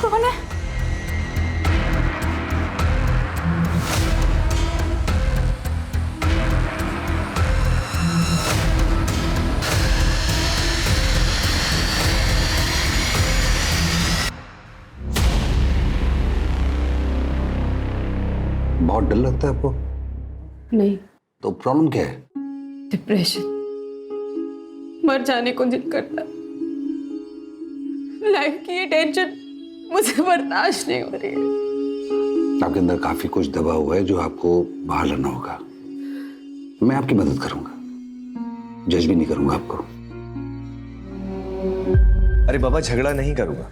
कौन है? बहुत डर लगता है आपको? नहीं। तो प्रॉब्लम क्या है? डिप्रेशन। मर जाने को दिल करता। लाइफ की ये टेंशन मुझे बर्दाश्त नहीं हो रही है। आपके अंदर काफी कुछ दबा हुआ है जो आपको बाहर लाना होगा। मैं आपकी मदद करूंगा, जज भी नहीं करूंगा आपको। अरे बाबा, झगड़ा नहीं करूंगा।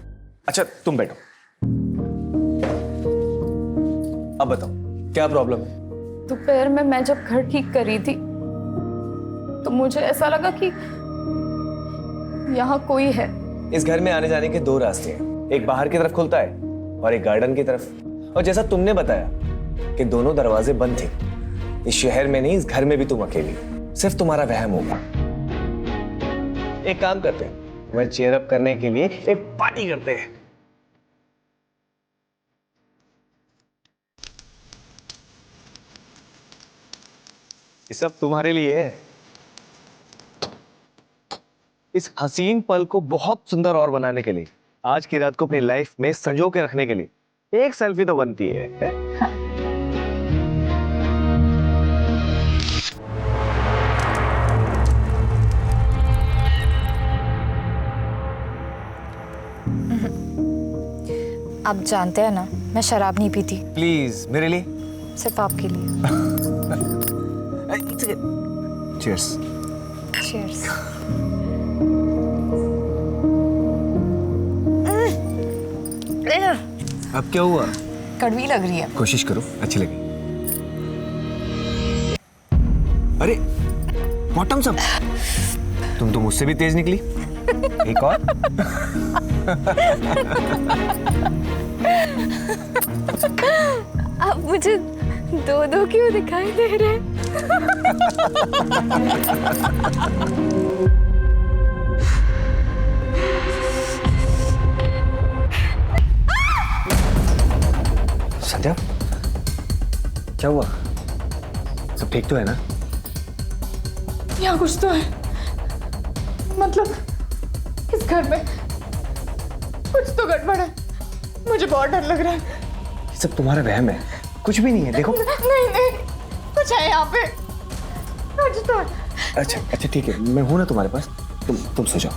अच्छा तुम बैठो। अब बताओ क्या प्रॉब्लम है? दोपहर में मैं जब घर ठीक कर रही थी तो मुझे ऐसा लगा कि यहाँ कोई है। इस घर में आने जाने के दो रास्ते हैं, एक बाहर की तरफ खुलता है और एक गार्डन की तरफ। और जैसा तुमने बताया कि दोनों दरवाजे बंद थे, इस शहर में नहीं, इस घर में भी तुम अकेली, सिर्फ तुम्हारा वहम होगा। एक काम करते हैं, तुम्हें चेयर अप करने के लिए एक पार्टी करते हैं। ये सब तुम्हारे लिए है। इस हसीन पल को बहुत सुंदर और बनाने के लिए, आज की रात को अपनी लाइफ में संजो के रखने के लिए एक सेल्फी तो बनती है। आप जानते हैं ना, मैं शराब नहीं पीती। प्लीज मेरे लिए, सिर्फ आपके लिए। चीयर्स। चीयर्स। अब क्या हुआ? कड़वी लग रही है। कोशिश करो अच्छी लगे। अरे बॉटम्स अप, तुम तो मुझसे भी तेज निकली। एक और। आप मुझे दो दो क्यों दिखाई दे रहे? संध्या, क्या हुआ? सब ठीक तो है ना? यहाँ कुछ तो है, मतलब इस घर में कुछ तो गड़बड़ है। मुझे बहुत डर लग रहा है। ये सब तुम्हारा वहम है, कुछ भी नहीं है। देखो नहीं नहीं, कुछ है यहाँ पे, कुछ तो है। अच्छा अच्छा ठीक है, मैं हूं ना तुम्हारे पास। तुम सो जाओ,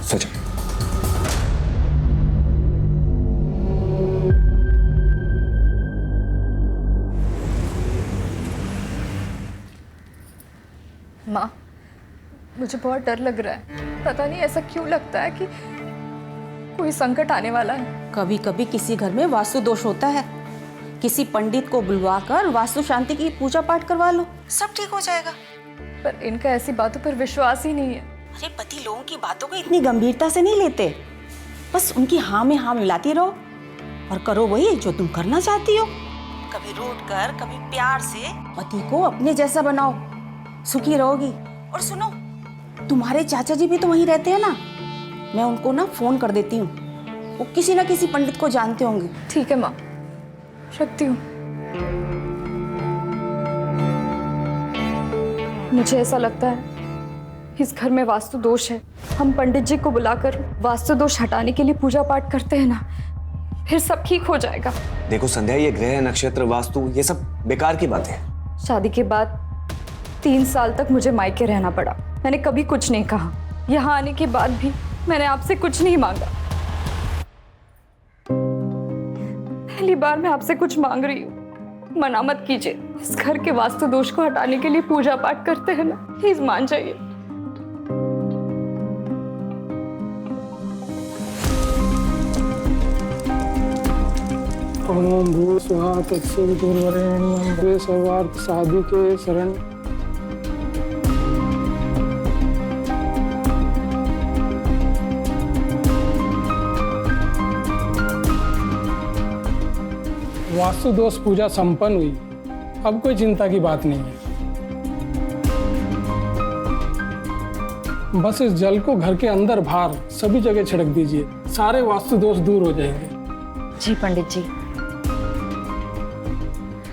सो जाओ। माँ, मुझे बहुत डर लग रहा है। पता नहीं ऐसा क्यों लगता है कि कोई संकट आने वाला है। कभी कभी किसी घर में वास्तु दोष होता है। किसी पंडित को बुलवाकर वास्तु शांति की पूजा पाठ करवा लो, सब ठीक हो जाएगा। पर इनका ऐसी बातों पर विश्वास ही नहीं है। अरे पति लोगों की बातों को इतनी गंभीरता से नहीं लेते, बस उनकी हाँ में हाँ मिलाती रहो और करो वही जो तुम करना चाहती हो। कभी रूठ कर कभी प्यार से पति को अपने जैसा बनाओ, सुखी रहोगी। और सुनो, तुम्हारे चाचा जी भी तो वहीं रहते हैं ना, मैं उनको ना फोन कर देती हूँ, वो किसी ना किसी पंडित को जानते होंगे। ठीक है माँ, रखती हूँ। मुझे ऐसा लगता है इस घर में वास्तु दोष है। हम पंडित जी को बुलाकर वास्तु दोष हटाने के लिए पूजा पाठ करते हैं ना, फिर सब ठीक हो जाएगा। देखो संध्या, ये ग्रह नक्षत्र वास्तु ये सब बेकार की बात है। शादी के बाद 3 साल तक मुझे मायके रहना पड़ा। मैंने कभी कुछ नहीं कहा। यहाँ आने के बाद भी मैंने आपसे कुछ नहीं मांगा। पहली बार मैं आपसे कुछ मांग रही हूँ, मना मत कीजिए। इस घर के वास्तु दोष को हटाने के लिए पूजा पाठ करते हैं ना, प्लीज मान जाइए। ओम भू स्वाहा तत्सवितुर्वरेण्यं भर्गो सर्वार्थ साधिके शरण। वास्तु दोष पूजा संपन्न हुई, अब कोई चिंता की बात नहीं है। बस इस जल को घर के अंदर बाहर सभी जगह छिड़क दीजिए, सारे वास्तु दोष दूर हो जाएंगे। जी पंडित जी।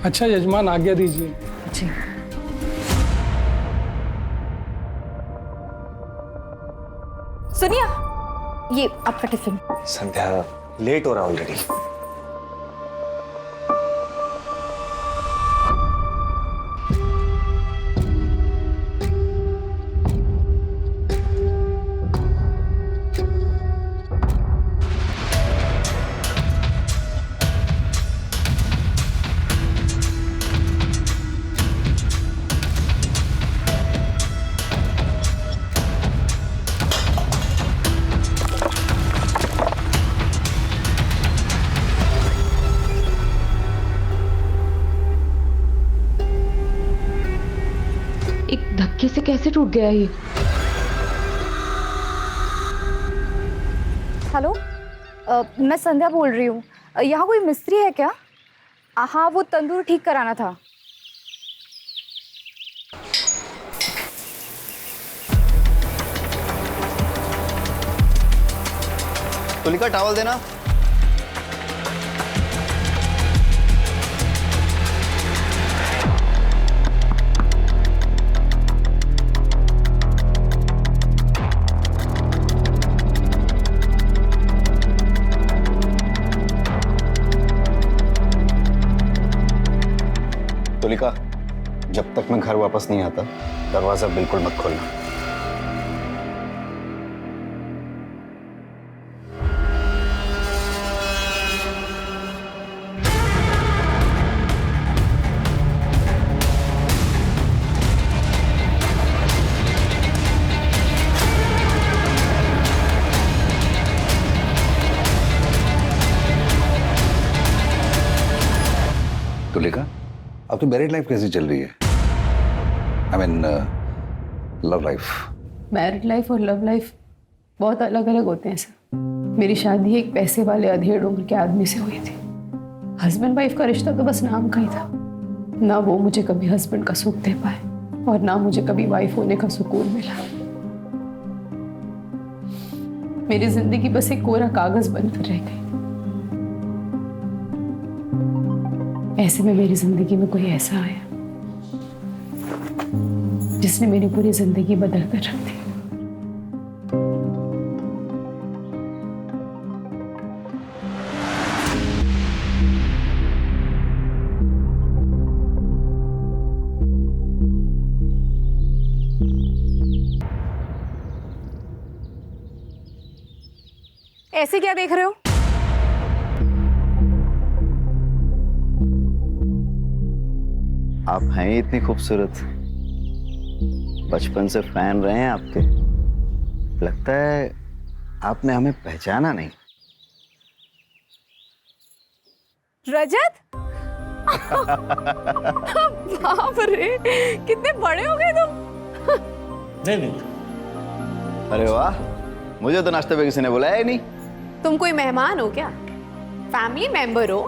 अच्छा यजमान, आज्ञा दीजिए। जी। सुनिए, ये आपका टिफिन। संध्या, लेट हो रहा ऑलरेडी। एक धक्के से कैसे टूट गया ये? हेलो, मैं संध्या बोल रही हूँ। यहाँ कोई मिस्त्री है क्या? हाँ, वो तंदूर ठीक कराना था। तुलिका, टॉवल देना। तुलिका, जब तक मैं घर वापस नहीं आता दरवाजा बिल्कुल मत खोलना। तुलिका, आपकी मैरिड लाइफ कैसी चल रही है? I mean love life. Married life और लव लाइफ बहुत अलग अलग होते हैं सर। मेरी शादी एक पैसे वाले अधेड़ उम्र के आदमी से हुई थी। हस्बैंड वाइफ का रिश्ता तो बस नाम का ही था। ना वो मुझे कभी हस्बैंड का सुख दे पाए और ना मुझे कभी वाइफ होने का सुकून मिला। मेरी जिंदगी बस एक कोरा कागज बनकर रह गई। ऐसे में मेरी जिंदगी में कोई ऐसा आया जिसने मेरी पूरी जिंदगी बदल कर रख दी। ऐसे क्या देख रहे हो? आप हैं ही इतनी खूबसूरत, बचपन से फैन रहे हैं आपके। लगता है आपने हमें पहचाना नहीं। रजत? बाप रे, कितने बड़े हो गए तुम। नहीं, अरे वाह, मुझे तो नाश्ते पे किसी ने बुलाया ही नहीं। तुम कोई मेहमान हो क्या? फैमिली मेंबर हो।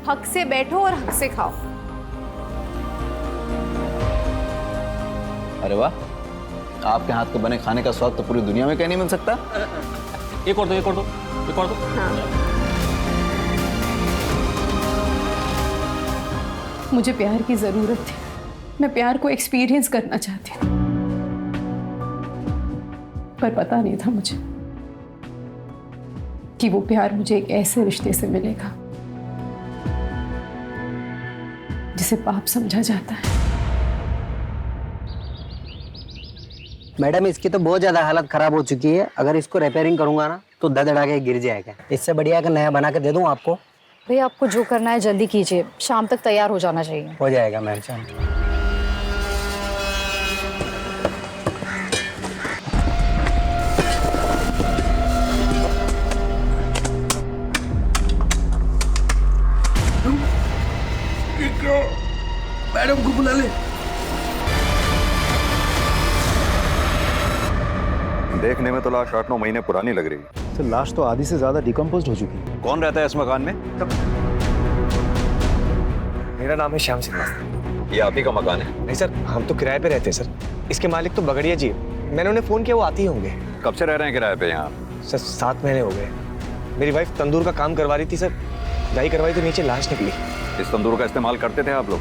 हक से बैठो और हक से खाओ। अरे वाह, आपके हाथ के बने खाने का स्वाद तो पूरी दुनिया में कहीं नहीं मिल सकता। एक और दो, एक और दो, एक और दो। मुझे प्यार की जरूरत थी। मैं प्यार को एक्सपीरियंस करना चाहती थी, पर पता नहीं था मुझे कि वो प्यार मुझे एक ऐसे रिश्ते से मिलेगा जिसे पाप समझा जाता है। मैडम, इसकी तो बहुत ज्यादा हालत खराब हो चुकी है। अगर इसको रिपेयरिंग करूंगा ना तो धड़धड़ा के गिर जाएगा। इससे बढ़िया अगर नया बना के दे दूं आपको। भैया, आपको जो करना है जल्दी कीजिए, शाम तक तैयार हो जाना चाहिए। हो जाएगा मैम, शाम तक। मैडम को बुला ले। देखने में तो लाश 8-9 महीने पुरानी लग रही है। तो लाश तो आधी से ज्यादा डिकम्पोज हो चुकी है। कौन रहता है इस मकान में? मेरा नाम है श्याम श्रीवास्तव। ये आप ही का मकान है? नहीं सर, हम तो किराए पे रहते हैं सर। इसके मालिक तो बगड़िया जी। मैंने उन्हें फोन किया, वो आती ही होंगे। कब से रह रहे हैं किराए पे यहाँ? सर 7 महीने हो गए। मेरी वाइफ तंदूर का काम करवा रही थी सर, दाई करवाई तो नीचे लाश निकली। इस तंदूर का इस्तेमाल करते थे आप लोग?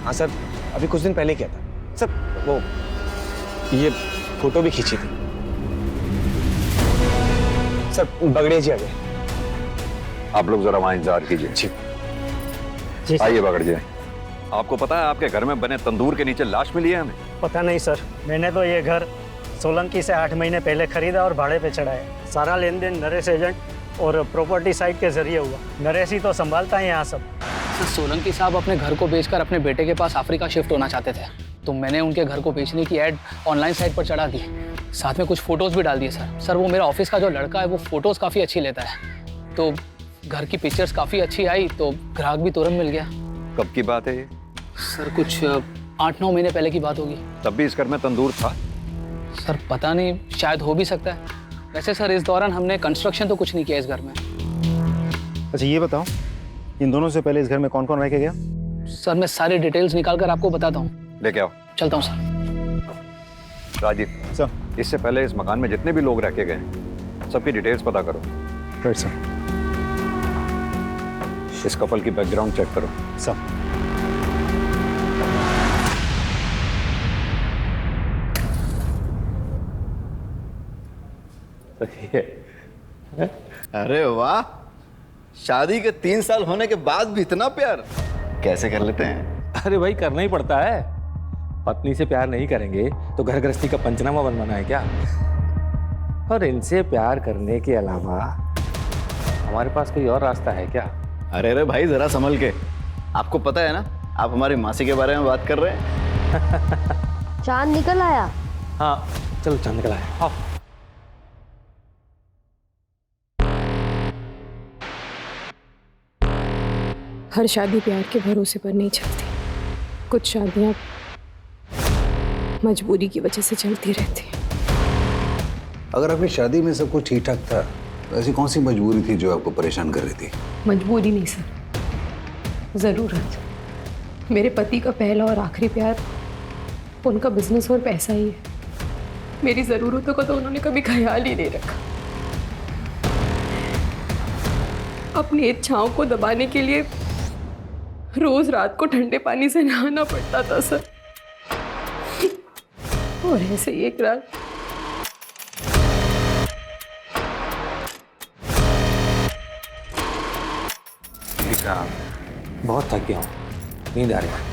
हाँ सर, अभी कुछ दिन पहले किया था सर। वो ये फोटो भी खींची थी सर। बगड़िया जी आ गए। आप लोग जरा वहाँ इंतजार कीजिए। जी आइए बगड़ जी। आपको पता है आपके घर में बने तंदूर के नीचे लाश मिली है हमें? पता नहीं सर, मैंने तो ये घर सोलंकी से 8 महीने पहले खरीदा और भाड़े पे चढ़ाया। सारा लेन देन नरेश एजेंट और प्रॉपर्टी साइट के जरिए हुआ। नरेश ही तो संभालता है यहाँ सब। सर, सोलंकी साहब अपने घर को बेचकर अपने बेटे के पास अफ्रीका शिफ्ट होना चाहते थे, तो मैंने उनके घर को बेचने की ऐड ऑनलाइन साइट पर चढ़ा दी। साथ में कुछ फोटोज भी डाल दिए सर। वो मेरा ऑफिस का जो लड़का है वो फोटोज काफ़ी अच्छी लेता है, तो घर की पिक्चर्स काफ़ी अच्छी आई तो ग्राहक भी तुरंत मिल गया। कब की बात है ये? सर कुछ 8-9 महीने पहले की बात होगी। तब भी इस घर में तंदूर था? सर पता नहीं, शायद हो भी सकता है। वैसे सर इस दौरान हमने कंस्ट्रक्शन तो कुछ नहीं किया इस घर में। अच्छा ये बताओ, इन दोनों से पहले इस घर में कौन कौन रह के गया? सर मैं सारी डिटेल्स निकाल कर आपको बताता हूँ। लेके आओ। चलता हूँ सर। राजीव सर। इससे पहले इस मकान में जितने भी लोग रह के गए सबकी डिटेल्स पता करो। Right sir. इस कपल की बैकग्राउंड चेक करो। सर। अरे वाह, शादी के 3 साल होने के बाद भी इतना प्यार कैसे कर लेते हैं? अरे भाई, करना ही पड़ता है। पत्नी से प्यार नहीं करेंगे तो घर गृहस्थी का पंचनामा बनवाना है क्या? और इनसे प्यार करने के अलावा हमारे पास कोई और रास्ता है क्या? अरे भाई जरा संभल के। आपको पता है ना, आप हमारी मासी के बारे में बात कर रहे हैं। चांद निकल आया। हाँ चलो, चांद निकल आया। आओ। हर शादी प्यार के भरोसे पर नहीं चलती। कुछ शादियां मजबूरी की वजह से चलती रहती हैं। अगर आपकी शादी में सब कुछ ठीक ठाक था तो ऐसी कौन सी मजबूरी थी जो आपको परेशान कर रही थी? मजबूरी नहीं सर, ज़रूरत, मेरे पति का पहला और आखिरी प्यार उनका बिजनेस और पैसा ही है। मेरी ज़रूरतों का तो उन्होंने कभी ख्याल ही नहीं रखा। अपनी इच्छाओं को दबाने के लिए रोज रात को ठंडे पानी से नहाना पड़ता था सर। और ऐसे ही एक रात बहुत थक गया हूँ, नींद आ रही है।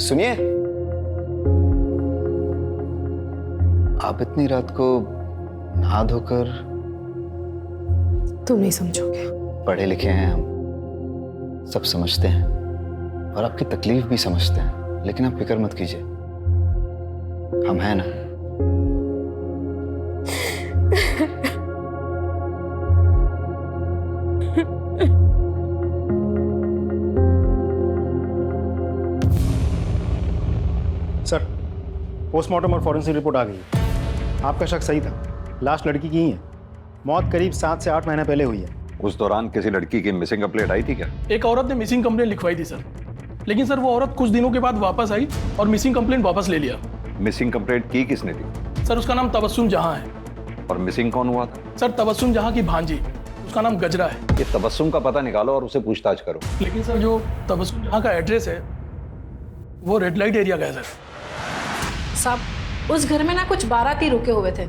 सुनिए, आप इतनी रात को नहा धोकर? तुम नहीं समझोगे। पढ़े लिखे हैं हम, सब समझते हैं और आपकी तकलीफ भी समझते हैं, लेकिन आप फिक्र मत कीजिए, हम हैं ना। सर, पोस्टमार्टम और फॉरेंसिक रिपोर्ट आ गई है। आपका शक सही था, लाश लड़की की ही है। मौत करीब 7 से 8 महीने पहले हुई है। उस दौरान किसी लड़की की मिसिंग कंप्लेंट आई थी क्या? एक औरत ने मिसिंग कंप्लेंट लिखवाई थी सर, लेकिन सर वो औरत कुछ दिनों के बाद वापस आई और मिसिंग कंप्लेंट वापस ले लिया। मिसिंग कंप्लेंट की किसने दी? सर उसका नाम तबस्सुम जहां है। और मिसिंग कौन हुआ था? सर तबस्सुम जहां की भांजी, उसका नाम गजरा है। ये तबस्सुम का पता निकालो और उसे पूछताछ करो। लेकिन सर जो तबस्सुम जहां का एड्रेस है वो रेड लाइट एरिया का है सर। साहब, उस घर में ना कुछ बाराती रुके हुए थे,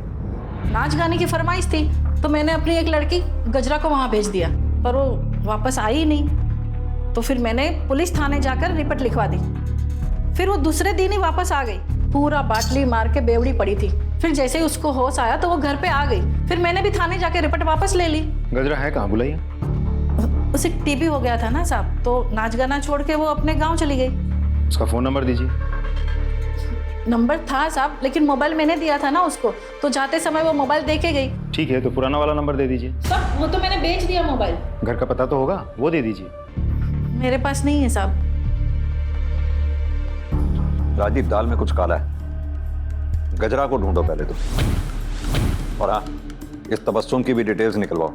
नाच गाने की फरमाइश थी, तो मैंने अपनी एक लड़की गजरा को वहाँ भेज दिया, पर वो वापस आई ही नहीं। तो फिर मैंने पुलिस थाने जाकर रिपोर्ट लिखवा दी। फिर वो दूसरे दिन ही वापस आ गई, पूरा बाटली मार के बेवड़ी पड़ी थी। फिर जैसे ही उसको होश आया तो वो घर पे आ गई। फिर मैंने भी थाने जाके रिपोर्ट वापस ले ली। गजरा है कहाँ, बुलाइए। उसे टीबी हो गया था ना साहब, तो नाच गाना छोड़ के वो अपने गाँव चली गई। उसका फ़ोन नंबर दीजिए। नंबर था साहब, लेकिन मोबाइल मैंने दिया था ना उसको, तो जाते समय वो मोबाइल दे के गई। ठीक है, तो पुराना वाला नंबर दे दीजिए। सब वो तो मैंने बेच दिया मोबाइल। घर का पता तो होगा, वो दे दीजिए। मेरे पास नहीं है साहब। राजीव, दाल में कुछ काला है, गजरा को ढूंढो पहले तो। और हाँ, इस तबस्सुम की भी डिटेल्स निकलवाओ।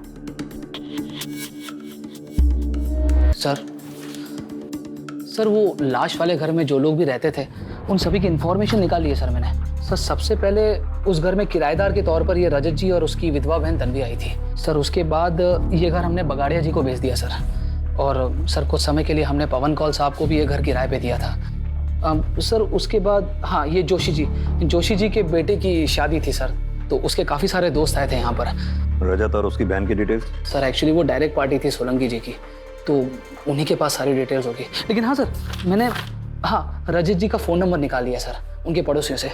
सर वो लाश वाले घर में जो लोग भी रहते थे उन सभी की इंफॉर्मेशन निकाली है सर मैंने। सर सबसे पहले उस घर में किराएदार के तौर पर ये रजत जी और उसकी विधवा बहन तन्वी आई थी सर। उसके बाद ये घर हमने बगाड़िया जी को भेज दिया सर। और सर कुछ समय के लिए हमने पवन कौल साहब को भी ये घर किराए पे दिया था। सर उसके बाद हाँ, ये जोशी जी के बेटे की शादी थी सर, तो उसके काफ़ी सारे दोस्त आए थे यहाँ पर। रजत और उसकी बहन की डिटेल्स? सर एक्चुअली वो डायरेक्ट पार्टी थी सोलंकी जी की, तो उन्हीं के पास सारी डिटेल्स होगी। लेकिन हाँ सर, मैंने हाँ रजत जी का फ़ोन नंबर निकाल लिया सर उनके पड़ोसियों से।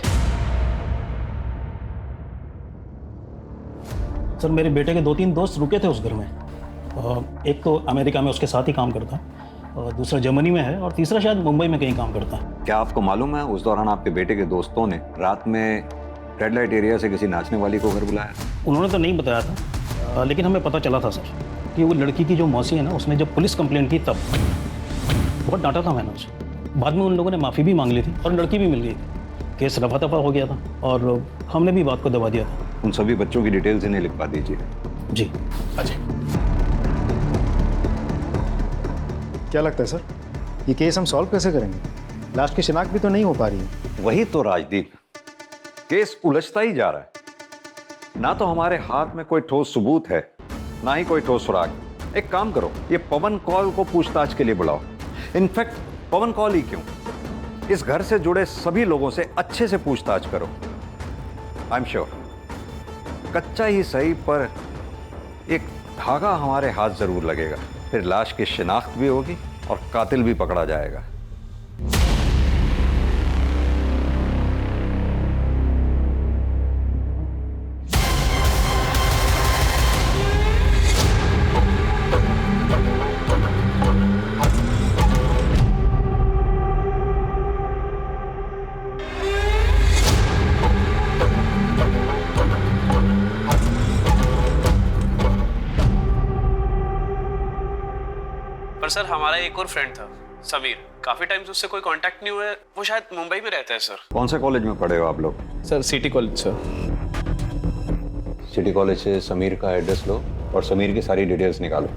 सर मेरे बेटे के 2-3 दोस्त रुके थे उस घर में। एक तो अमेरिका में उसके साथ ही काम करता है, दूसरा जर्मनी में है और तीसरा शायद मुंबई में कहीं काम करता है। क्या आपको मालूम है उस दौरान आपके बेटे के दोस्तों ने रात में रेड लाइट एरिया से किसी नाचने वाली को घर बुलाया? उन्होंने तो नहीं बताया था, लेकिन हमें पता चला था सर कि वो लड़की की जो मौसी है ना, उसने जब पुलिस कंप्लेंट की तब बहुत डांटा था मैंने उसे। बाद में उन लोगों ने माफ़ी भी मांग ली थी और लड़की भी मिल गई थी। केस रफा दफा हो गया था और हमने भी बात को दबा दिया था। उन सभी बच्चों की डिटेल्स इन्हें लिखवा दीजिए। जी। अजय, क्या लगता है सर, ये केस हम सॉल्व कैसे करेंगे? लाश की शिनाख्त भी तो नहीं हो पा रही है। वही तो राजदीप, केस उलझता ही जा रहा है। ना तो हमारे हाथ में कोई ठोस सबूत है, ना ही कोई ठोस सुराग। एक काम करो, ये पवन कौल को पूछताछ के लिए बुलाओ। इनफैक्ट पवन कौल ही क्यों, इस घर से जुड़े सभी लोगों से अच्छे से पूछताछ करो। आई एम श्योर कच्चा ही सही पर एक धागा हमारे हाथ जरूर लगेगा। फिर लाश की शिनाख्त भी होगी और कातिल भी पकड़ा जाएगा। पर सर हमारा एक और फ्रेंड था समीर, काफी टाइम से उससे कोई कांटेक्ट नहीं हुआ है। वो शायद मुंबई में रहता है सर। कौन से कॉलेज में पढ़े हो आप लोग? Sir city college sir. City college से समीर का एड्रेस लो और समीर की सारी डिटेल्स निकालो।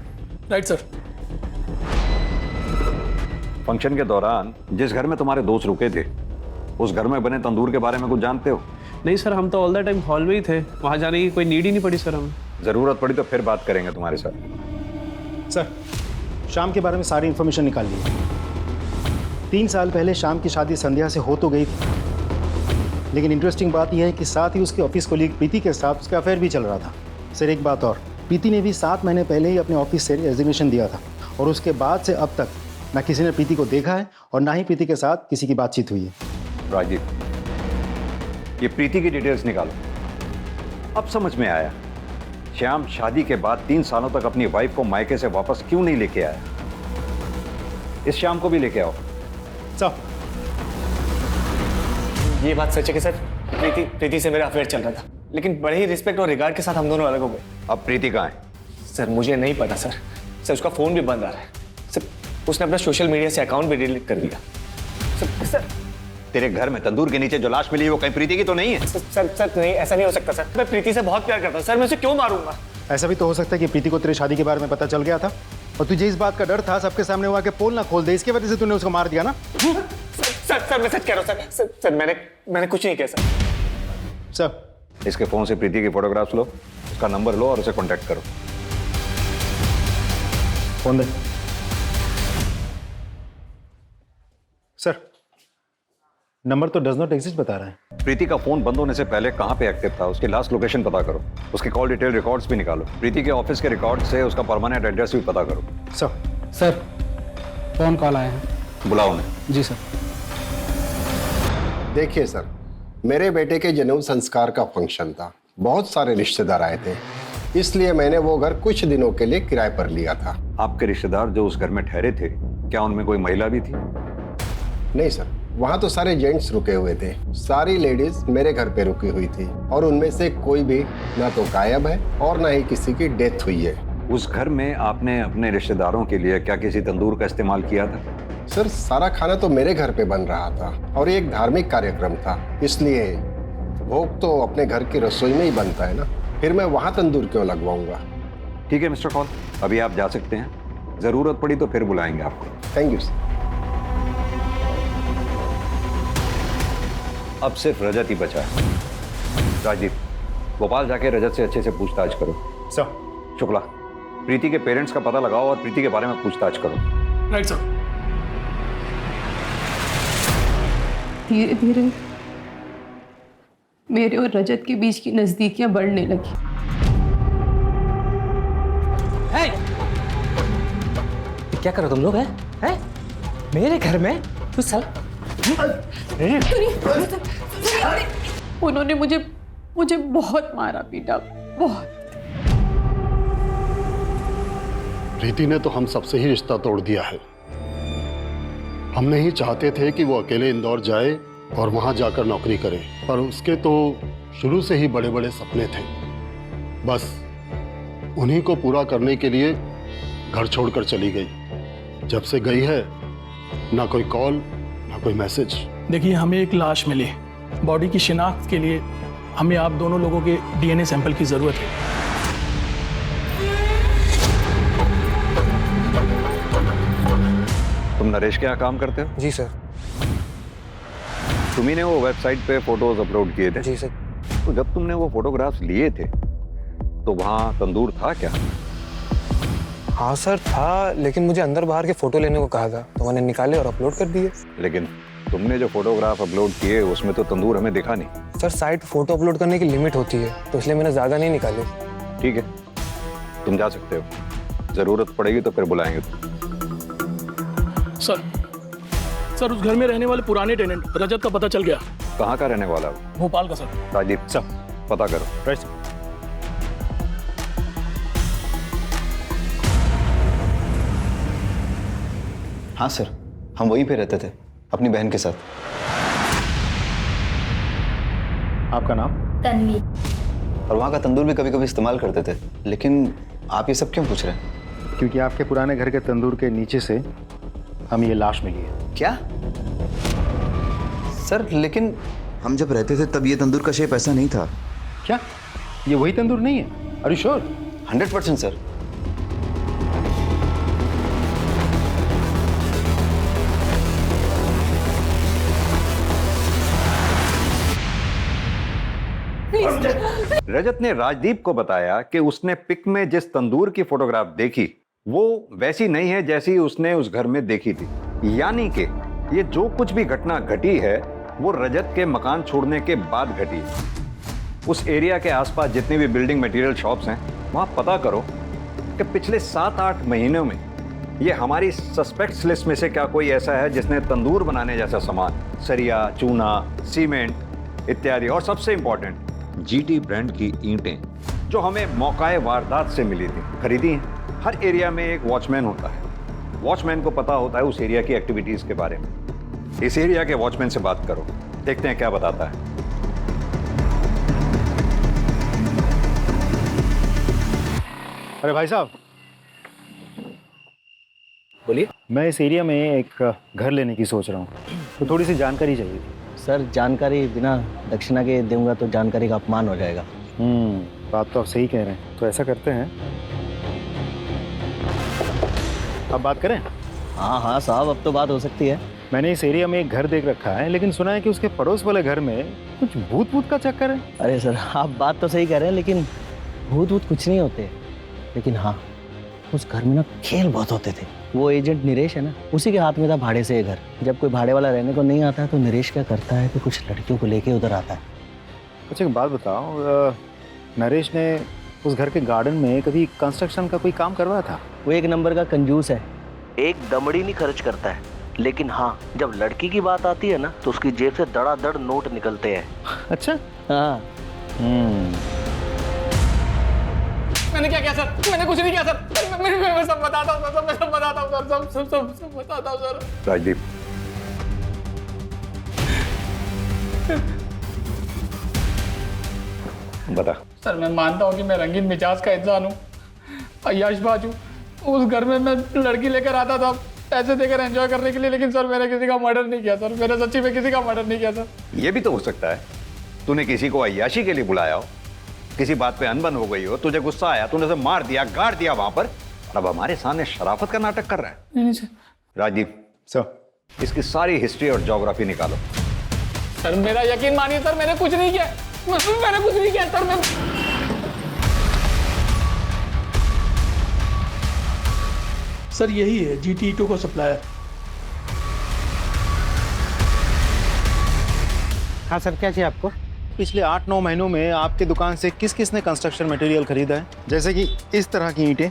Right sir. फंक्शन के दौरान जिस घर में तुम्हारे दोस्त रुके थे, उस घर में बने तंदूर के बारे में कुछ जानते हो? नहीं सर, हम तो ऑल द टाइम हॉल में ही थे, वहां जाने की कोई नीड ही नहीं पड़ी सर हमें। जरूरत पड़ी तो फिर बात करेंगे तुम्हारे साथ। सर, शाम के बारे में सारी इन्फॉर्मेशन निकाल ली। 3 साल पहले शाम की शादी संध्या से हो तो गई थी, लेकिन इंटरेस्टिंग बात यह है कि साथ ही उसके ऑफिस कोलीग प्रीति के साथ उसका अफेयर भी चल रहा था। सर एक बात और, प्रीति ने भी 7 महीने पहले ही अपने ऑफिस से रेजिग्नेशन दिया था और उसके बाद से अब तक ना किसी ने प्रीति को देखा है और ना ही प्रीति के साथ किसी की बातचीत हुई है। राजीव, ये प्रीति की डिटेल्स निकालो। अब समझ में आया श्याम शादी के बाद 3 सालों तक अपनी वाइफ को मायके से वापस क्यों नहीं लेके आया। इस श्याम को भी लेके आओ। सर, ये बात सच है कि सर प्रीति से मेरा अफेयर चल रहा था, लेकिन बड़े ही रिस्पेक्ट और रिगार्ड के साथ हम दोनों अलग हो गए। अब प्रीति कहाँ है? सर मुझे नहीं पता सर। सर उसका फोन भी बंद आ रहा है सर। उसने अपना सोशल मीडिया से अकाउंट भी डिलीट कर दिया। सर तेरे घर में तंदूर के नीचे जो लाश मिली है वो कहीं प्रीति की तो नहीं है? सर नहीं, ऐसा नहीं हो सकता सर। मैं प्रीति से बहुत प्यार करता हूँ सर, मैं उसे क्यों मारूंगा? ऐसा भी तो हो सकता है कि प्रीति को तेरी शादी के बारे में पता चल गया था और तुझे इस बात का डर था सबके सामने हुआ कि पोल ना खोल दे, इसकी वजह से तूने उसको मार दिया ना? सर मैं सच कह रहा हूँ सर। सर मैंने कुछ नहीं किया सर। सर, इसके फोन से प्रीति की फोटोग्राफ्स लो, उसका नंबर लो और उसे कांटेक्ट करो। फोन दे। सर, नंबर तो डज नॉट एग्जिस्ट बता रहा है। प्रीति का फोन बंद होने से पहले कहां पे एक्टिव था, उसकी लास्ट लोकेशन पता करो, उसके कॉल डिटेल रिकॉर्ड्स भी निकालो, प्रीति के ऑफिस के रिकॉर्ड से उसका परमानेंट एड्रेस भी पता करो। सर फोन कॉल आया है, बुलाओ उन्हें। जी सर। देखिए सर, मेरे बेटे के जन्म संस्कार का फंक्शन था, बहुत सारे रिश्तेदार आए थे, इसलिए मैंने वो घर कुछ दिनों के लिए किराए पर लिया था। आपके रिश्तेदार जो उस घर में ठहरे थे, क्या उनमें कोई महिला भी थी? नहीं सर, वहाँ तो सारे जेंट्स रुके हुए थे। सारी लेडीज मेरे घर पे रुकी हुई थी और उनमें से कोई भी ना तो गायब है और ना ही किसी की डेथ हुई है। उस घर में आपने अपने रिश्तेदारों के लिए क्या किसी तंदूर का इस्तेमाल किया था? सर सारा खाना तो मेरे घर पे बन रहा था और ये एक धार्मिक कार्यक्रम था, इसलिए भोग तो अपने घर की रसोई में ही बनता है ना, फिर मैं वहाँ तंदूर क्यों लगवाऊंगा। ठीक है मिस्टर कॉल, अभी आप जा सकते हैं, जरूरत पड़ी तो फिर बुलाएंगे आपको। Thank you sir. अब सिर्फ रजत ही बचा है। राजीव, भोपाल जाके रजत से अच्छे से पूछताछ करो। सर। शुक्ला, प्रीति के पेरेंट्स का पता लगाओ और प्रीति के बारे में पूछताछ करो। Right sir. धीरे धीरे मेरे और रजत के बीच की नजदीकियां बढ़ने लगी। क्या करो तुम लोग? हैं? मेरे घर में तू साला उन्होंने मुझे बहुत मारा पीटा, बहुत। प्रीति ने तो हम सबसे ही रिश्ता तोड़ दिया है। हम नहीं चाहते थे कि वो अकेले इंदौर जाए और वहां जाकर नौकरी करे, पर उसके तो शुरू से ही बड़े बड़े सपने थे। बस उन्हीं को पूरा करने के लिए घर छोड़कर चली गई। जब से गई है ना कोई कॉल ना कोई मैसेज। देखिए, हमें एक लाश मिली, बॉडी की शिनाख्त के लिए हमें आप दोनों लोगों के डीएनए सैंपल की जरूरत है। तुम नरेश के यहाँ काम करते हो? जी सर। तुम्ही ने वो वेबसाइट पे फोटोज अपलोड किए थे? जी सर। तो जब तुमने वो फोटोग्राफ्स लिए थे तो वहाँ तंदूर था क्या? हाँ सर था, लेकिन मुझे अंदर बाहर के फोटो लेने को कहा था तो मैंने निकाले और अपलोड कर दिए। लेकिन तुमने जो फोटोग्राफ अपलोड किए उसमें तो तंदूर हमें दिखा नहीं। सर साइट फोटो अपलोड करने की लिमिट होती है, तो इसलिए मैंने ज्यादा नहीं निकाले। ठीक है, तुम जा सकते हो, जरूरत पड़ेगी तो फिर बुलाएंगे। सर उस घर में रहने वाले पुराने टेनेंट रजत का पता चल गया। कहाँ का रहने वाला है? भोपाल का सर। राजीव सर, पता करो। Right sir. हाँ सर, हम वहीं पे रहते थे अपनी बहन के साथ। आपका नाम? तन्वी। और वहाँ का तंदूर भी कभी कभी इस्तेमाल करते थे। लेकिन आप ये सब क्यों पूछ रहे हैं? क्योंकि आपके पुराने घर के तंदूर के नीचे से हमें ये लाश मिली है। क्या सर? लेकिन हम जब रहते थे तब ये तंदूर का शेप ऐसा नहीं था। क्या ये वही तंदूर नहीं है? Are you sure? 100% sir. Rajat ने राजदीप को बताया कि उसने पिक में जिस तंदूर की फोटोग्राफ देखी वो वैसी नहीं है जैसी उसने उस घर में देखी थी। यानी कि ये जो कुछ भी घटना घटी है वो रजत के मकान छोड़ने के बाद घटी है। उस एरिया के आसपास जितनी भी बिल्डिंग मटेरियल शॉप्स हैं वहां पता करो कि पिछले 7-8 महीनों में ये हमारी सस्पेक्ट्स लिस्ट में से क्या कोई ऐसा है जिसने तंदूर बनाने जैसा सामान, सरिया, चूना, सीमेंट इत्यादि, और सबसे इंपॉर्टेंट जीटी ब्रांड की ईंटें जो हमें मौकाए वारदात से मिली थी, खरीदी हैं। हर एरिया में एक वॉचमैन होता है। वॉचमैन को पता होता है उस एरिया की एक्टिविटीज के बारे में। इस एरिया के वॉचमैन से बात करो, देखते हैं क्या बताता है। अरे भाई साहब, बोलिए। मैं इस एरिया में एक घर लेने की सोच रहा हूँ, तो थोड़ी सी जानकारी चाहिए थी। सर जानकारी बिना दक्षिणा के दूंगा तो जानकारी का अपमान हो जाएगा। बात तो आप सही कह रहे हैं। तो ऐसा करते हैं, अब बात करें? हाँ हाँ साहब, अब तो बात हो सकती है। मैंने इस एरिया में एक घर देख रखा है, लेकिन सुना है कि उसके पड़ोस वाले घर में कुछ भूत का चक्कर है। अरे सर आप बात तो सही कह रहे हैं, लेकिन भूत कुछ नहीं होते। लेकिन हाँ, उस घर में ना खेल बहुत होते थे। वो एजेंट नरेश है ना, उसी के हाथ में था भाड़े से ये घर। जब कोई भाड़े वाला रहने को नहीं आता है तो नरेश क्या करता है कि कुछ लड़कियों को लेके उधर आता है। अच्छा एक बात बताओ, नरेश ने उस घर के गार्डन में कभी कंस्ट्रक्शन का कोई काम करवाया था? वो एक नंबर का कंजूस है, एक दमड़ी नहीं खर्च करता है। लेकिन हाँ, जब लड़की की बात आती है ना तो उसकी जेब से धड़ाधड़ नोट निकलते हैं। अच्छा। हाँ। मैंने क्या किया सर? मैंने कुछ नहीं किया सर। मैं सब बताता हूँ सर, मैं सब बताता हूँ सर, सब बताता हूँ सर। राजदीप, बता। सर मैं मानता हूँ कि मैं रंगीन मिजाज का इंसान हूँ, अय्याशबाज हूँ। उस घर में मैं लड़की लेकर आता था पैसे देकर एंजॉय करने के लिए, लेकिन सर मैंने किसी का मर्डर नहीं किया सर। मैंने सच्ची में किसी का मर्डर नहीं किया सर। ये भी तो हो सकता है तूने किसी को अय्याशी के लिए बुलाया हो, किसी बात पे अनबन हो गई हो, तुझे गुस्सा आया, तूने उसे मार दिया, गाड़ दिया वहां पर, और अब हमारे सामने शराफत का नाटक कर रहा है। नहीं सर। राजदीप सर, इसकी सारी हिस्ट्री और ज्योग्राफी निकालो। सर मेरा यकीन मानिए सर, मैंने कुछ नहीं किया, मैंने कुछ नहीं किया सर। मैं सर यही है जीटी ईटो का सप्लायर। हाँ सर, क्या चाहिए आपको? पिछले 8-9 महीनों में आपके दुकान से किस किस ने कंस्ट्रक्शन मटेरियल खरीदा है, जैसे कि इस तरह की ईंटें?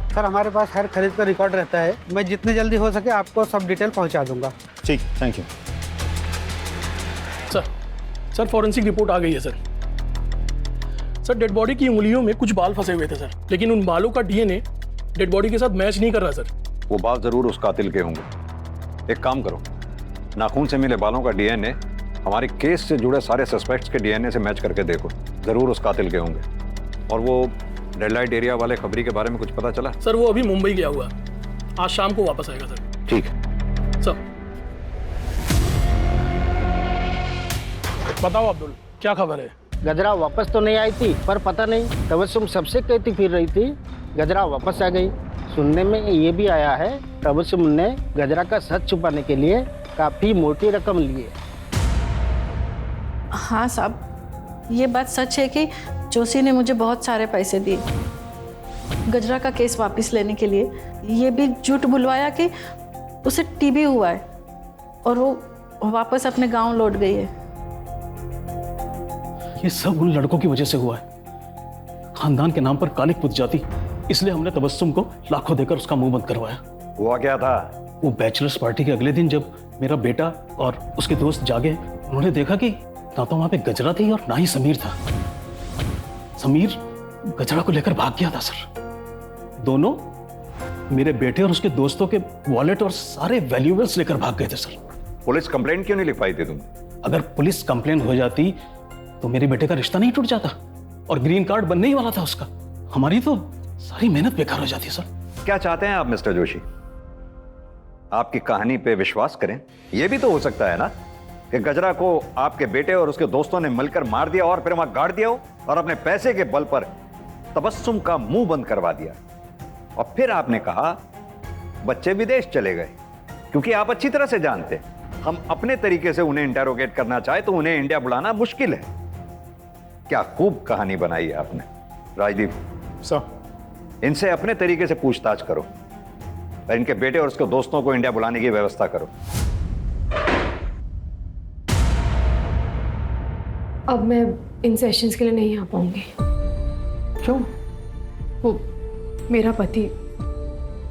सर हमारे पास हर खरीद का रिकॉर्ड रहता है। मैं जितने जल्दी हो सके आपको सब डिटेल पहुंचा दूंगा। ठीक, thank you. Sir forensic report आ गई है सर। सर डेड बॉडी की उंगलियों में कुछ बाल फंसे हुए थे सर, लेकिन उन बालों का डीएनए डेड बॉडी के साथ मैच नहीं कर रहा सर। वो बाल जरूर उस कातिल के होंगे। एक काम करो, नाखून से मिले बालों का डीएनए हमारे केस से जुड़े सारे सस्पेक्ट्स के डीएनए से मैच करके देखो, जरूर उस कातिल के होंगे। और वो रेड लाइट एरिया वाले खबरी के बारे में कुछ पता चला? सर वो अभी मुंबई गया हुआ, आज शाम को वापस आएगा सर। ठीक है सर। बताओ अब्दुल, क्या खबर है? गजरा वापस तो नहीं आई थी, पर पता नहीं तबस्सुम सबसे कहती फिर रही थी गजरा वापस आ गई। सुनने में ये भी आया है तबस्सुम ने गजरा का सच छुपाने के लिए काफी मोटी रकम ली है। हाँ साहब, ये बात सच है कि जोशी ने मुझे बहुत सारे पैसे दिए गजरा का केस वापस लेने के लिए। ये भी झूठ बुलवाया कि उसे टीबी हुआ है और वो वापस अपने गांव लौट गई है। ये सब उन लड़कों की वजह से हुआ है। खानदान के नाम पर कालिक पुत जाती, इसलिए हमने तबस्सुम को लाखों देकर उसका मुंह बंद करवाया। हुआ क्या था? वो बैचलर्स पार्टी के अगले दिन जब मेरा बेटा और उसके दोस्त जागे, उन्होंने देखा कि ना तो वहां पे गजरा थी और ना ही समीर था। समीर गजरा को लेकर भाग गया था सर। दोनों मेरे बेटे और उसके दोस्तों के वॉलेट और सारे वैल्यूएबल्स लेकर भाग गए थे सर। पुलिस कंप्लेंट क्यों नहीं लिख पाई थी तुम? अगर पुलिस कंप्लेंट हो जाती तो मेरे बेटे का रिश्ता नहीं टूट जाता और ग्रीन कार्ड बनने ही वाला था उसका। हमारी तो सारी मेहनत बेकार हो जाती है सर। क्या चाहते हैं आप मिस्टर जोशी? आपकी कहानी पे विश्वास करें? यह भी तो हो सकता है ना कि गजरा को आपके बेटे और उसके दोस्तों ने मिलकर मार दिया और फिर वहां गाड़ दिया हो और अपने पैसे के बल पर तबस्सुम का मुंह बंद करवा दिया, और फिर आपने कहा बच्चे विदेश चले गए, क्योंकि आप अच्छी तरह से जानते हम अपने तरीके से उन्हें इंटेरोगेट करना चाहे तो उन्हें इंडिया बुलाना मुश्किल है। क्या खूब कहानी बनाई है आपने। राजदीप सर, इनसे अपने तरीके से पूछताछ करो और इनके बेटे और उसके दोस्तों को इंडिया बुलाने की व्यवस्था करो। अब मैं इन सेशंस के लिए नहीं आ पाऊंगी। क्यों? वो मेरा पति,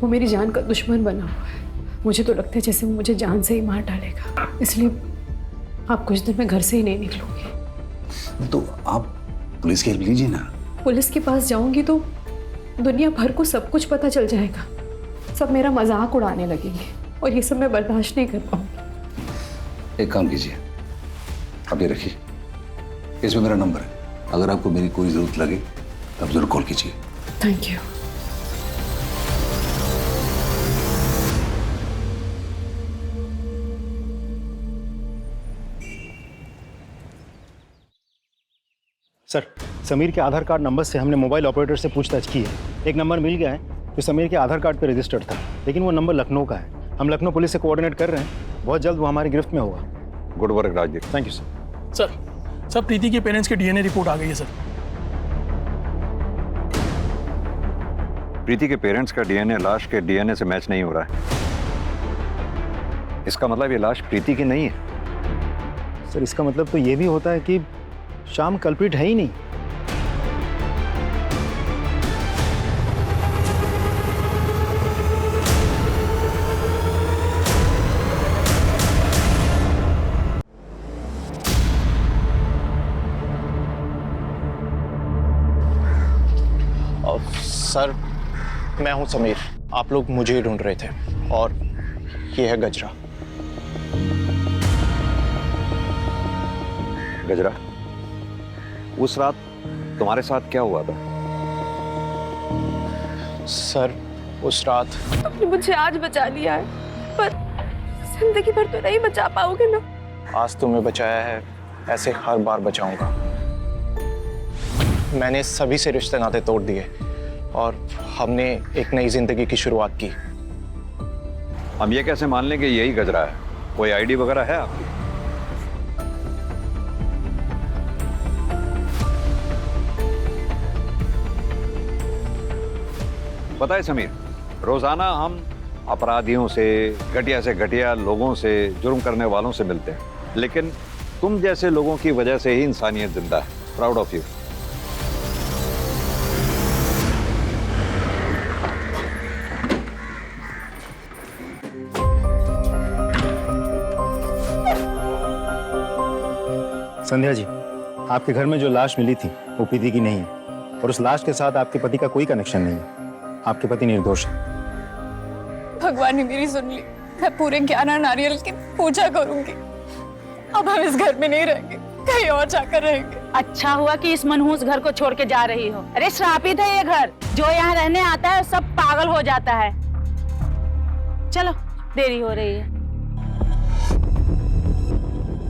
वो मेरी जान का दुश्मन बना हुआ है। मुझे तो लगता है जैसे वो मुझे जान से ही मार डालेगा, इसलिए आप कुछ दिन में घर से ही नहीं निकलूंगी। तो आप पुलिस की हेल्प लीजिए ना। पुलिस के पास जाऊंगी तो दुनिया भर को सब कुछ पता चल जाएगा, सब मेरा मजाक उड़ाने लगेंगे और ये सब मैं बर्दाश्त नहीं कर पाऊंगी। एक काम कीजिए, आप ये रखिए, इसमें मेरा नंबर है, अगर आपको मेरी कोई जरूरत लगे तब जरूर कॉल कीजिए। Thank you. सर, समीर के आधार कार्ड नंबर से हमने मोबाइल ऑपरेटर से पूछताछ की है। एक नंबर मिल गया है जो समीर के आधार कार्ड पर रजिस्टर्ड था, लेकिन वो नंबर लखनऊ का है। हम लखनऊ पुलिस से कोऑर्डिनेट कर रहे हैं, बहुत जल्द वो हमारी गिरफ्त में होगा। Good work Rajdeep. Thank you sir. Sir, Preeti के पेरेंट्स की डीएनए रिपोर्ट आ गई है सर। प्रीति के पेरेंट्स का डीएनए लाश के डीएनए से मैच नहीं हो रहा है। इसका मतलब ये लाश प्रीति की नहीं है। सर, इसका मतलब तो ये भी होता है कि श्याम कल्प्रिट है ही नहीं। सर, मैं हूं समीर। आप लोग मुझे ही ढूंढ रहे थे और ये है गजरा। गजरा, उस रात तुम्हारे साथ क्या हुआ था? सर, उस रात तुमने मुझे आज बचा लिया है, पर जिंदगी भर तो नहीं बचा पाओगे ना। आज तुम्हें बचाया है, ऐसे हर बार बचाऊंगा। मैंने सभी से रिश्ते नाते तोड़ दिए और हमने एक नई जिंदगी की शुरुआत की। हम ये कैसे मान लें कि यही गजरा है? कोई आईडी वगैरह है आपकी? पता है समीर, रोजाना हम अपराधियों से घटिया लोगों से, जुर्म करने वालों से मिलते हैं, लेकिन तुम जैसे लोगों की वजह से ही इंसानियत जिंदा है। Proud of you. Sandhya ji, आपके घर में जो लाश मिली थी वो प्रीति की नहीं है, और उस लाश के साथ आपके पति का कोई कनेक्शन नहीं है। आपके पति निर्दोष है। भगवान ने मेरी सुन ली। मैं पूरे 11 नारियल की पूजा करूंगी। अब हम इस घर में नहीं रहेंगे, कहीं और जाकर रहेंगे। अच्छा हुआ कि इस मनहूस घर को छोड़ के जा रही हो। अरे श्रापित है ये घर, जो यहाँ रहने आता है सब पागल हो जाता है। चलो, देरी हो रही है।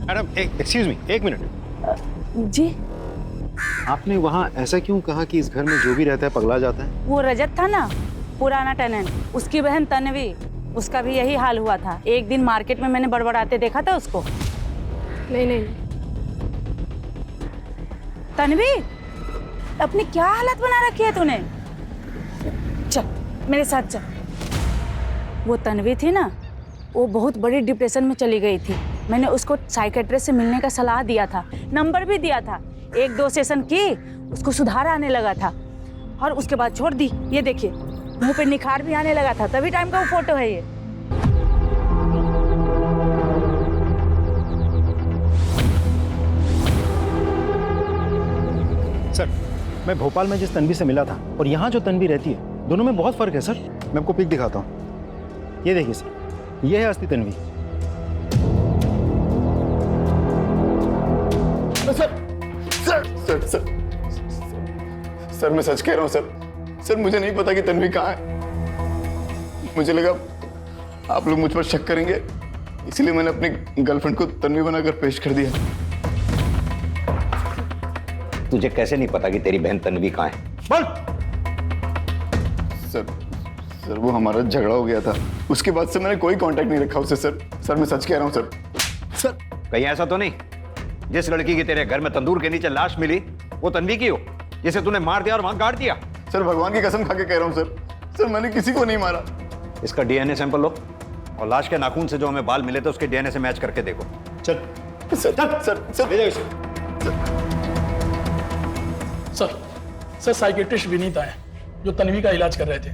मैडम, एक्सक्यूज मी, एक मिनट। जी? आपने वहाँ ऐसा क्यों कहा कि इस घर में जो भी रहता है पगला जाता है? वो रजत था ना, पुराना टेनेंट, उसकी बहन तन्वी, उसका भी यही हाल हुआ था। एक दिन मार्केट में मैंने बड़बड़ाते देखा था उसको। नहीं। तन्वी, अपनी क्या हालत बना रखी है तूने? चल मेरे साथ चल। वो तन्वी थी ना, वो बहुत बड़ी डिप्रेशन में चली गई थी। मैंने उसको साइकेट्रिस्ट से मिलने का सलाह दिया था, नंबर भी दिया था। 1-2 सेशन की, उसको सुधार आने लगा था और उसके बाद छोड़ दी। ये देखिए, मुंह पे निखार भी आने लगा था। तभी टाइम का वो फोटो है ये। सर, मैं भोपाल में जिस तन्वी से मिला था और यहाँ जो तन्वी रहती है, दोनों में बहुत फर्क है सर। मैं आपको पिक दिखाता हूँ। ये देखिए सर, ये है असली तन्वी। सर मैं सच कह रहा हूँ सर। सर मुझे नहीं पता कि तन्वी कहाँ है। मुझे लगा आप लोग मुझ पर शक करेंगे, इसलिए मैंने अपनी गर्लफ्रेंड को तन्वी बनाकर पेश कर दिया। तुझे कैसे नहीं पता कि तेरी बहन तन्वी कहाँ है? बोल। सर वो हमारा झगड़ा हो गया था, उसके बाद से मैंने कोई कांटेक्ट नहीं रखा उससे। सर मैं सच कह रहा हूँ सर। कहीं ऐसा तो नहीं जिस लड़की की तेरे घर में तंदूर के नीचे लाश मिली वो तन्वी की हो, जिसे तूने मार दिया और वहां गाड़ दिया? सर भगवान की कसम खा के कह रहा हूँ सर मैंने किसी को नहीं मारा। इसका डीएनए सैंपल लो और लाश के नाखून से जो हमें बाल मिले थे उसके डीएनए से मैच करके देखो। सर साइकेट्रिस्ट विनीत आए जो तन्वी का इलाज कर रहे थे।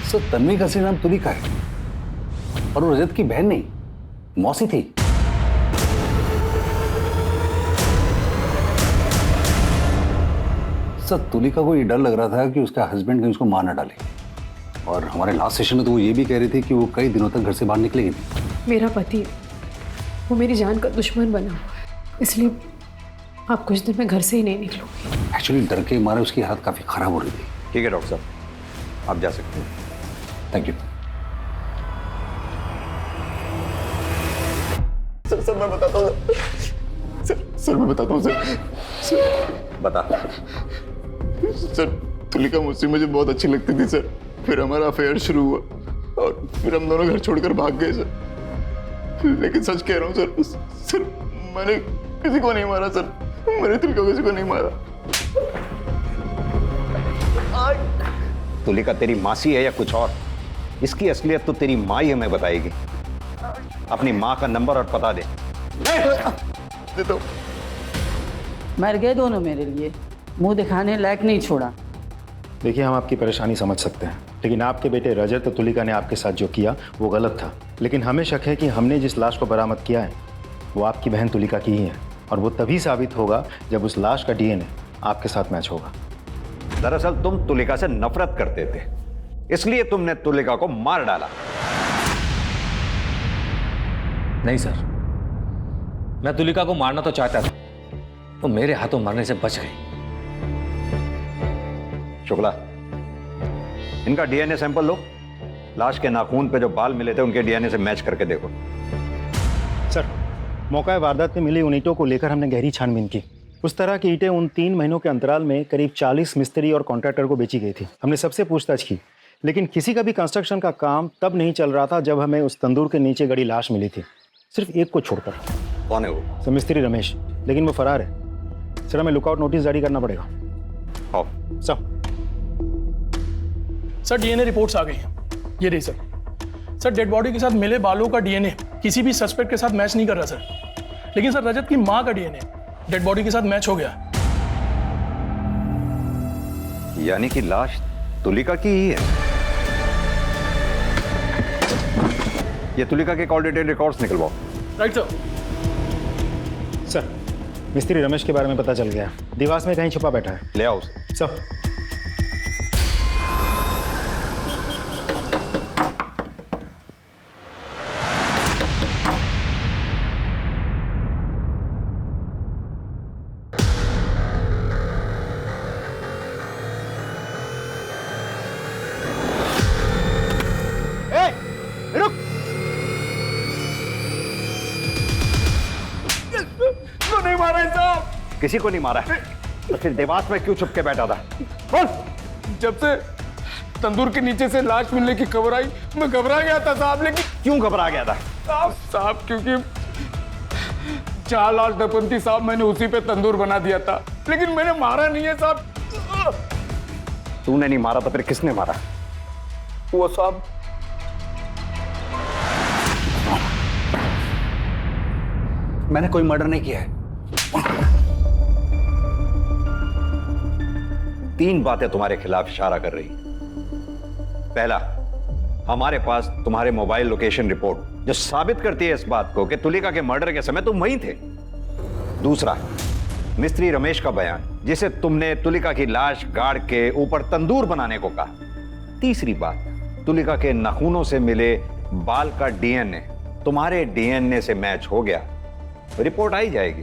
सर तन्वी का असली नाम तुलिका है और वो रजत की बहन नहीं, मौसी थी। सर तुलिका को ये डर लग रहा था कि उसका हस्बैंड कहीं उसको मार न डाले, और हमारे लास्ट सेशन में तो वो ये भी कह रही थी कि वो कई दिनों तक घर से बाहर निकलेगी नहीं। मेरा पति वो मेरी जान का दुश्मन बना हुआ है, इसलिए आप कुछ दिन में घर से ही नहीं निकलूंगी। एक्चुअली डर के मारे उसकी हालत काफी खराब हो रही थी। ठीक है डॉक्टर साहब, आप जा सकते हैं। Thank you. सर मैं बताता हूँ सर मैं बताता हूँ सर। बता। सर तुलिका मुझे बहुत अच्छी लगती थी सर, फिर हमारा अफेयर शुरू हुआ और फिर हम दोनों घर छोड़कर भाग गए सर। लेकिन सच कह रहा हूँ सर मैंने किसी को नहीं मारा सर, मैंने तुलिका किसी को नहीं मारा। तुलिका तेरी मासी है या कुछ और? इसकी असलियत तो तेरी माँ ही हमें बताएगी। अपनी माँ का नंबर और पता दे। दे दो। मर गए दोनों मेरे लिए, मुंह दिखाने लायक नहीं छोड़ा। देखिए हम आपकी परेशानी समझ सकते हैं, लेकिन आपके बेटे रजत और तुलिका ने आपके साथ जो किया वो गलत था। लेकिन हमें शक है कि हमने जिस लाश को बरामद किया है वो आपकी बहन तुलिका की ही है, और वो तभी साबित होगा जब उस लाश का डीएनए आपके साथ मैच होगा। दरअसल तुम तुलिका से नफरत करते थे, इसलिए तुमने तुलिका को मार डाला। नहीं सर, मैं तुलिका को मारना तो चाहता था, वो मेरे हाथों मरने से बच गई। शुक्ला, इनका डीएनए सैंपल लो, लाश के नाखून पे जो बाल मिले थे उनके डीएनए से मैच करके देखो। सर मौका वारदात में मिली उन ईंटों को लेकर हमने गहरी छानबीन की। उस तरह की ईंटें उन 3 महीनों के अंतराल में करीब 40 मिस्त्री और कॉन्ट्रैक्टर को बेची गई थी। हमने सबसे पूछताछ की, लेकिन किसी का भी कंस्ट्रक्शन का काम तब नहीं चल रहा था जब हमें उस तंदूर के नीचे गड़ी लाश मिली थी, सिर्फ एक को छोड़कर। कौन है वो? सर मिस्त्री रमेश, लेकिन वो फरार है। सर हमें लुकआउट नोटिस जारी करना पड़ेगा। हाँ सर डीएनए रिपोर्ट्स आ गई हैं, ये रही सर डेड बॉडी के साथ मिले बालों का डीएनए किसी भी सस्पेक्ट के साथ मैच नहीं कर रहा सर, लेकिन सर रजत की मां का डीएनए डेड बॉडी के साथ मैच हो गया। यानी कि लाश तुलिका की ही है। ये तुलिका के कॉल डिटेल रिकॉर्ड्स निकलवाओ। Right sir. सर मिस्त्री रमेश के बारे में पता चल गया, दीवार में कहीं छुपा बैठा है। ले आओ उसे। सर नहीं मारा है साहब। किसी को नहीं मारा है, तो फिर देवास में क्यों छुप के बैठा था? बोल। जब से तंदूर के नीचे से लाश मिलने की खबर आई मैं घबरा गया था साहब। लेकिन क्यों घबरा गया था? साहब क्योंकि 4 लाश दफन थी साहब, मैंने उसी पे तंदूर बना दिया था, लेकिन मैंने मारा नहीं है साहब। तूने नहीं मारा तो फिर किसने मारा? वो साहब मैंने कोई मर्डर नहीं किया है। 3 बातें तुम्हारे खिलाफ इशारा कर रही। पहला, हमारे पास तुम्हारे मोबाइल लोकेशन रिपोर्ट जो साबित करती है इस बात को कि तुलिका के मर्डर के समय तुम वहीं थे। दूसरा, मिस्त्री रमेश का बयान जिसे तुमने तुलिका की लाश गाड़ के ऊपर तंदूर बनाने को कहा। तीसरी बात, तुलिका के नाखूनों से मिले बाल का डीएनए तुम्हारे डीएनए से मैच हो गया, रिपोर्ट आई जाएगी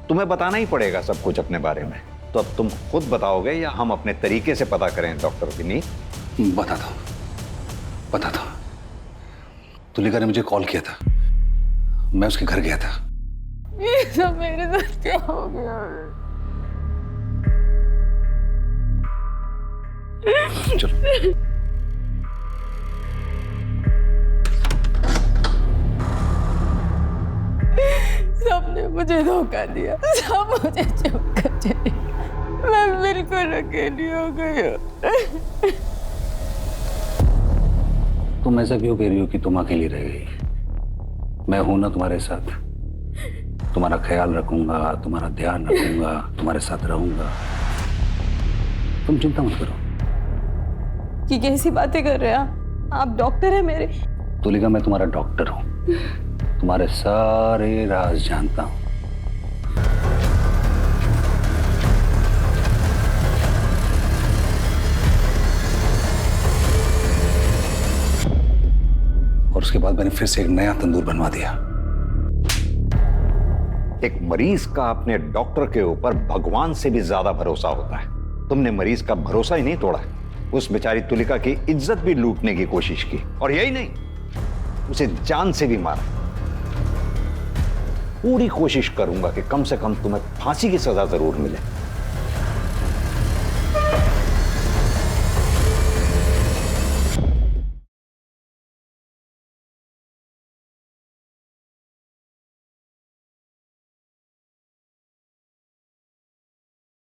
तुम्हें बताना ही पड़ेगा सब कुछ अपने बारे में। तो अब तुम खुद बताओगे या हम अपने तरीके से पता करें डॉक्टर विनीत? बता दो। तुलिका ने मुझे कॉल किया था, मैं उसके घर गया था। ये सब मेरे साथ क्या हो गया? चलो। सबने मुझे धोखा दिया, सब मुझे छोड़कर चले। मैं बिल्कुल अकेली हो गई हूँ। तुम ऐसा क्यों कह रही हो कि तुम अकेली रह गई? मैं हूं ना तुम्हारे साथ, तुम्हारा ख्याल रखूंगा, तुम्हारा ध्यान रखूंगा, तुम्हारे साथ रहूंगा। तुम चिंता मत करो। कि कैसी बातें कर रहे हैं आप डॉक्टर हैं मेरे। तुलिका, मैं तुम्हारा डॉक्टर हूं, तुम्हारे सारे राज जानता हूं। और उसके बाद मैंने फिर से एक नया तंदूर बनवा दिया। एक मरीज का अपने डॉक्टर के ऊपर भगवान से भी ज्यादा भरोसा होता है। तुमने मरीज का भरोसा ही नहीं तोड़ा, उस बेचारी तुलिका की इज्जत भी लूटने की कोशिश की, और यही नहीं, उसे जान से भी मारा। पूरी कोशिश करूंगा कि कम से कम तुम्हें फांसी की सजा जरूर मिले।